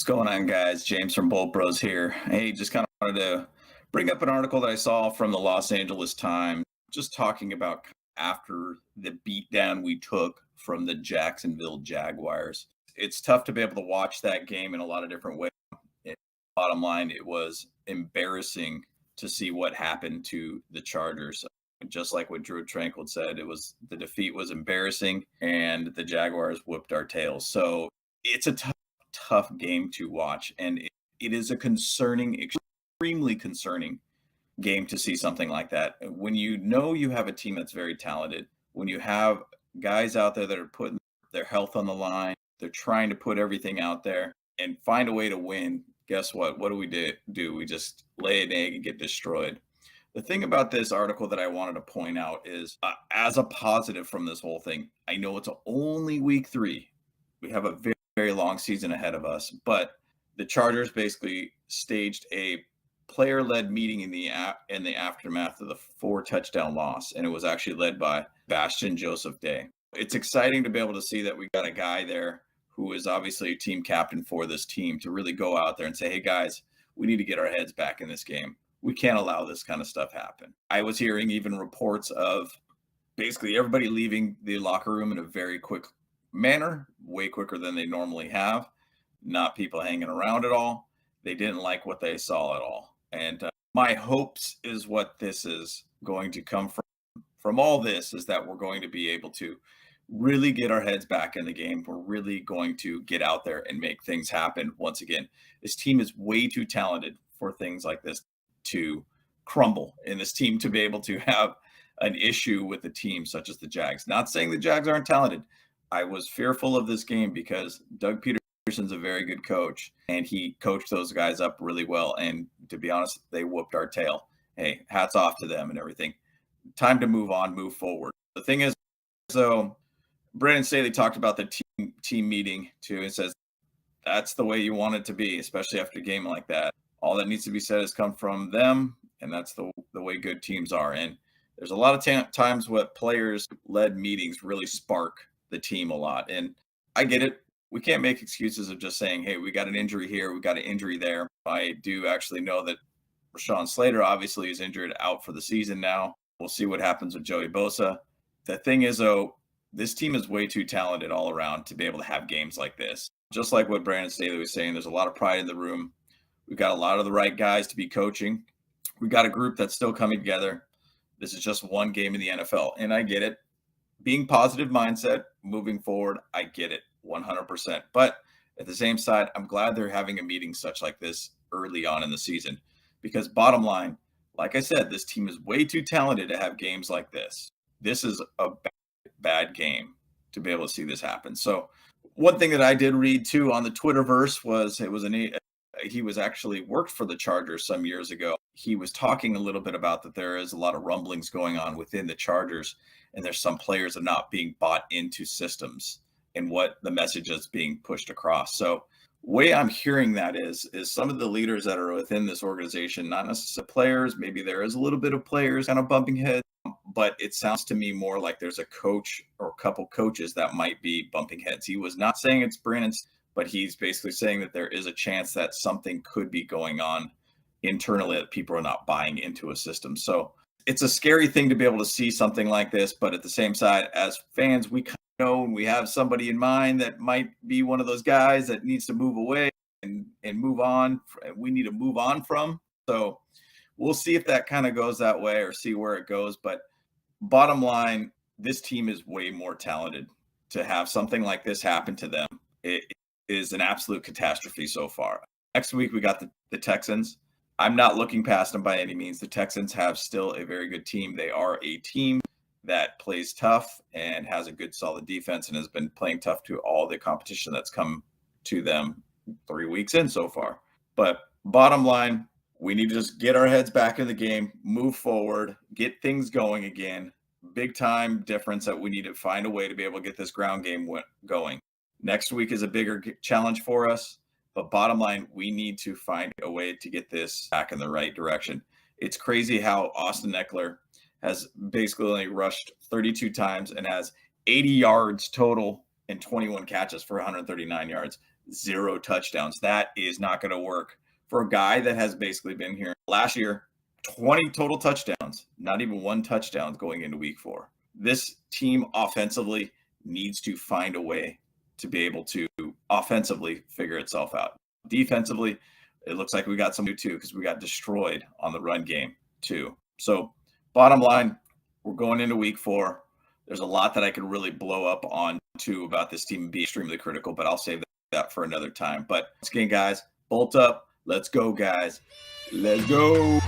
What's going on, guys? James from Bolt Bros here. Hey, just kind of wanted to bring up an article that I saw from the Los Angeles Times, just talking about after the beatdown we took from the Jacksonville Jaguars. It's tough to be able to watch that game in a lot of different ways. Bottom line, it was embarrassing to see what happened to the Chargers. Just like what Drew Tranquil said, the defeat was embarrassing, and the Jaguars whooped our tails. So it's a tough game to watch, and it is a concerning, extremely concerning game to see something like that. When you know you have a team that's very talented, when you have guys out there that are putting their health on the line, they're trying to put everything out there and find a way to win. Guess what? What do we do? We just lay an egg and get destroyed. The thing about this article that I wanted to point out is, as a positive from this whole thing, I know it's only week 3. We have a very long season ahead of us, but the Chargers basically staged a player-led meeting in the aftermath of the 4-touchdown loss, and it was actually led by Bastian Joseph Day. It's exciting to be able to see that we got a guy there who is obviously a team captain for this team to really go out there and say, hey guys, we need to get our heads back in this game. We can't allow this kind of stuff happen. I was hearing even reports of basically everybody leaving the locker room in a very quick manner, way quicker than they normally have. Not people hanging around at all. They didn't like what they saw at all. And my hopes is what this is going to come from all this is that we're going to be able to really get our heads back in the game. We're really going to get out there and make things happen. Once again, this team is way too talented for things like this to crumble, and this team to be able to have an issue with a team such as the Jags. Not saying the Jags aren't talented. I was fearful of this game because Doug Peterson's a very good coach, and he coached those guys up really well. And to be honest, they whooped our tail. Hey, hats off to them and everything. Time to move on, move forward. The thing is, so Brandon Staley talked about the team meeting too. It says that's the way you want it to be, especially after a game like that. All that needs to be said has come from them, and that's the way good teams are. And there's a lot of times what players-led meetings really spark the team a lot. And I get it. We can't make excuses of just saying, hey, we got an injury here, we got an injury there. I do actually know that Rashawn Slater obviously is injured, out for the season now. We'll see what happens with Joey Bosa. The thing is, though, this team is way too talented all around to be able to have games like this. Just like what Brandon Staley was saying, there's a lot of pride in the room. We've got a lot of the right guys to be coaching. We've got a group that's still coming together. This is just one game in the NFL, and I get it. Being positive mindset, moving forward, I get it 100%. But at the same side, I'm glad they're having a meeting such like this early on in the season, because bottom line, like I said, this team is way too talented to have games like this. This is a bad game to be able to see this happen. So one thing that I did read too on the Twitterverse was he was actually worked for the Chargers some years ago. He was talking a little bit about that there is a lot of rumblings going on within the Chargers, and there's some players that are not being bought into systems and what the message is being pushed across. So way I'm hearing that is some of the leaders that are within this organization, not necessarily players, maybe there is a little bit of players kind of bumping heads, but it sounds to me more like there's a coach or a couple coaches that might be bumping heads. He was not saying it's Brandon's, but he's basically saying that there is a chance that something could be going on internally, that people are not buying into a system. So it's a scary thing to be able to see something like this. But at the same side, as fans, we kind of know we have somebody in mind that might be one of those guys that needs to move away and move on. We need to move on from. So we'll see if that kind of goes that way or see where it goes. But bottom line, this team is way more talented. To have something like this happen to them, it is an absolute catastrophe so far. Next week, we got the Texans. I'm not looking past them by any means. The Texans have still a very good team. They are a team that plays tough and has a good, solid defense and has been playing tough to all the competition that's come to them 3 weeks in so far. But bottom line, we need to just get our heads back in the game, move forward, get things going again. Big time difference that we need to find a way to be able to get this ground game going. Next week is a bigger challenge for us, but bottom line, we need to find a way to get this back in the right direction. It's crazy how Austin Eckler has basically only rushed 32 times and has 80 yards total and 21 catches for 139 yards. 0 touchdowns. That is not going to work for a guy that has basically been here last year, 20 total touchdowns, not even 1 touchdown going into week 4. This team offensively needs to find a way to be able to offensively figure itself out. Defensively, it looks like we got some new too, because we got destroyed on the run game too. So bottom line, we're going into week 4. There's a lot that I could really blow up on too about this team and be extremely critical, but I'll save that for another time. But once again, guys, bolt up. Let's go, guys. Let's go.